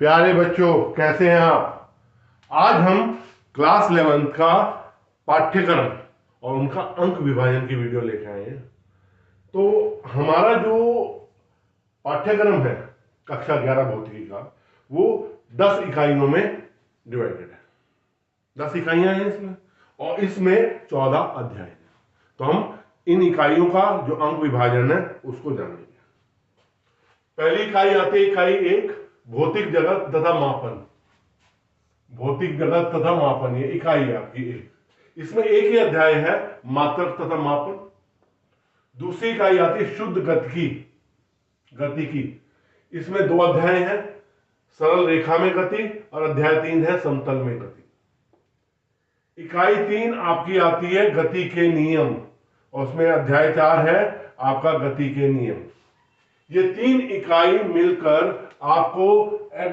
प्यारे बच्चों, कैसे हैं आप। आज हम क्लास 11 का पाठ्यक्रम और उनका अंक विभाजन की वीडियो लेके आए हैं। तो हमारा जो पाठ्यक्रम है कक्षा 11 भौतिकी का, वो 10 इकाइयों में डिवाइडेड है। 10 इकाइयां हैं इसमें, और इसमें 14 अध्याय हैं। तो हम इन इकाइयों का जो अंक विभाजन है उसको जानेंगे। पहली इकाई आती है इकाई 1, भौतिक जगत तथा मापन। भौतिक जगत तथा मापन, ये इकाई है आपकी 1। इसमें एक ही अध्याय है, मात्रक तथा मापन। दूसरी इकाई आती है शुद्ध गतिकी। इसमें 2 अध्याय हैं, सरल रेखा में गति, और अध्याय 3 है समतल में गति। इकाई 3 आपकी आती है गति के नियम, और उसमें अध्याय 4 है आपका गति के नियम। ये 3 इकाई मिलकर आपको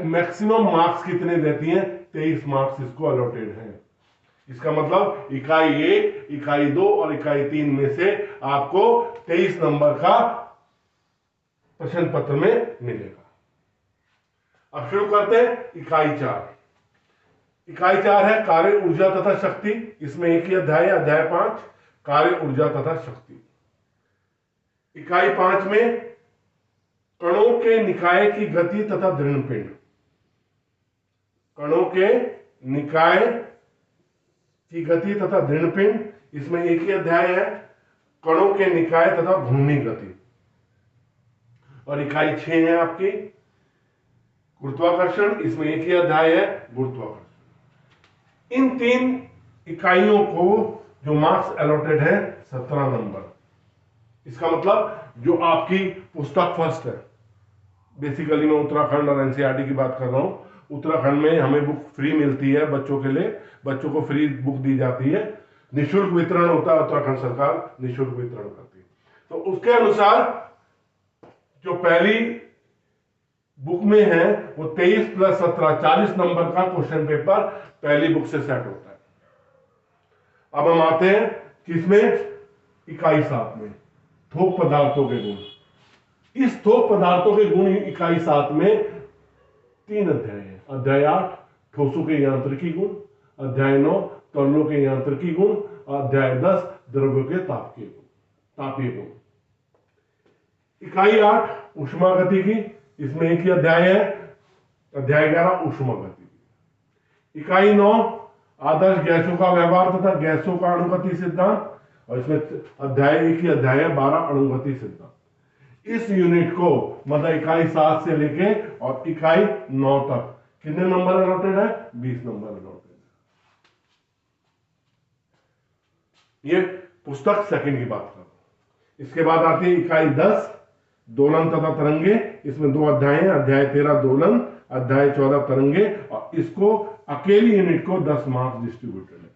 मैक्सिमम मार्क्स कितने देती हैं? 23 मार्क्स इसको अलॉटेड हैं। इसका मतलब इकाई 1, इकाई 2 और इकाई 3 में से आपको 23 नंबर का प्रश्न पत्र में मिलेगा। अब शुरू करते हैं इकाई 4। इकाई 4 है कार्य, ऊर्जा तथा शक्ति। इसमें एक ही अध्याय है, अध्याय 5, कार्य, ऊर्जा तथा शक्ति। इकाई 5 में कणों के निकाय की गति तथा दृढ़पिंड। कणों के निकाय की गति तथा दृढ़पिंड, इसमें एक ही अध्याय है, कणों के निकाय तथा घूर्णी गति। और इकाई 6 है आपकी गुरुत्वाकर्षण। इसमें एक ही अध्याय है, गुरुत्वाकर्षण। इन 3 इकाइयों को जो मार्क्स अलॉटेड है 17 नंबर। इसका मतलब जो आपकी पुस्तक फर्स्ट है, बेसिकली मैं उत्तराखंड और एनसीईआरटी की बात कर रहा हूं। उत्तराखंड में हमें बुक फ्री मिलती है बच्चों के लिए, बच्चों को फ्री बुक दी जाती है, निःशुल्क वितरण होता है, उत्तराखंड सरकार निःशुल्क वितरण करती है। तो उसके अनुसार जो पहली बुक में है वो 23 + 17 40 नंबर का क्वेश्चन पेपर पहली बुक से सेट होता है। अब हम आते हैं किसमें? इकाई 7 में थोक पदार्थों के गुण। इस थोक पदार्थों के गुण इकाई 7 में 3 अध्याय हैं। अध्याय 8 ठोसों के यांत्रिकी गुण, अध्याय 9 तरलों के यांत्रिकी गुण, अध्याय 10 द्रव्यों के तापीय गुण। इकाई 8 ऊष्मागतिकी। इसमें एक ही अध्याय है, अध्याय 11 ऊष्मागतिकी। इकाई 9 आदर्श गैसों का व्यवहार तथा गैसों का अणुगति सिद्धांत, और इसमें अध्याय एक ही अध्याय है 12 अणुगति सिद्धांत। इस यूनिट को मतलब इकाई 7 से लेके और इकाई 9 तक कितने नंबर अलॉटेड है? 20 नंबर अलॉटेड है। ये पुस्तक सेकंड की बात कर रहा हूं। इसके बाद आती है इकाई 10 दोलन तथा तरंगे। इसमें 2 अध्याय हैं, अध्याय 13 दोलन, अध्याय 14 तरंगे, और इसको अकेली यूनिट को 10 मार्क्स डिस्ट्रीब्यूटेड है।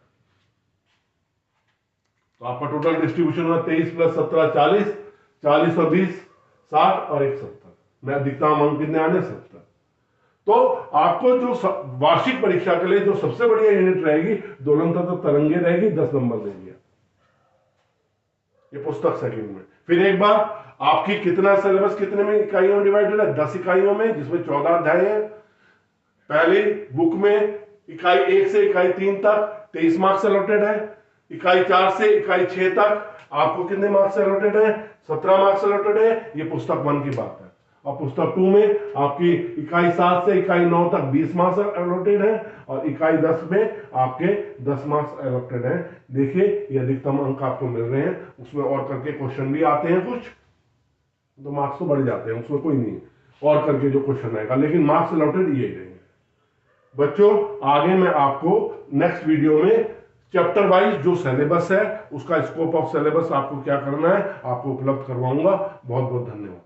तो आपका टोटल डिस्ट्रीब्यूशन हुआ 23 + 17 40, 40 और 20 60 और 1 70। मैं अधिकतम अंक कितने आने? 70। तो आपको जो वार्षिक परीक्षा के लिए जो सबसे बढ़िया यूनिट रहेगी दोलन तथा तरंगे रहेगी, 10 नंबर देगी। ये पुस्तक सेकंड में। फिर एक बार आपकी कितना सिलेबस कितने में इकाइयों में डिवाइडेड है? 10 इकाइयों में, जिसमें 14 अध्याय है। पहली बुक में इकाई 1 से इकाई 3 तक 23 मार्क्स अलॉटेड है। इकाई 4 से इकाई 6 तक आपको कितने मार्क्स अलॉटेड है? 17 मार्क्स अलॉटेड है। ये पुस्तक 1 की बात है। और पुस्तक 2 में आपकी इकाई 7 से इकाई 9 तक 20 मार्क्स अलॉटेड है, और इकाई 10 में आपके 10 मार्क्स अलॉटेड है। देखिए ये अधिकतम अंक आपको मिल रहे हैं। उसमें और करके क्वेश्चन भी आते हैं कुछ, तो मार्क्स तो बढ़ जाते हैं, उसमें कोई नहीं और करके जो क्वेश्चन आएगा, लेकिन मार्क्स अलॉटेड ये रहेंगे। बच्चों आगे मैं आपको नेक्स्ट वीडियो में चैप्टर वाइज जो सिलेबस है उसका स्कोप ऑफ सिलेबस आपको क्या करना है आपको उपलब्ध करवाऊंगा। बहुत बहुत धन्यवाद।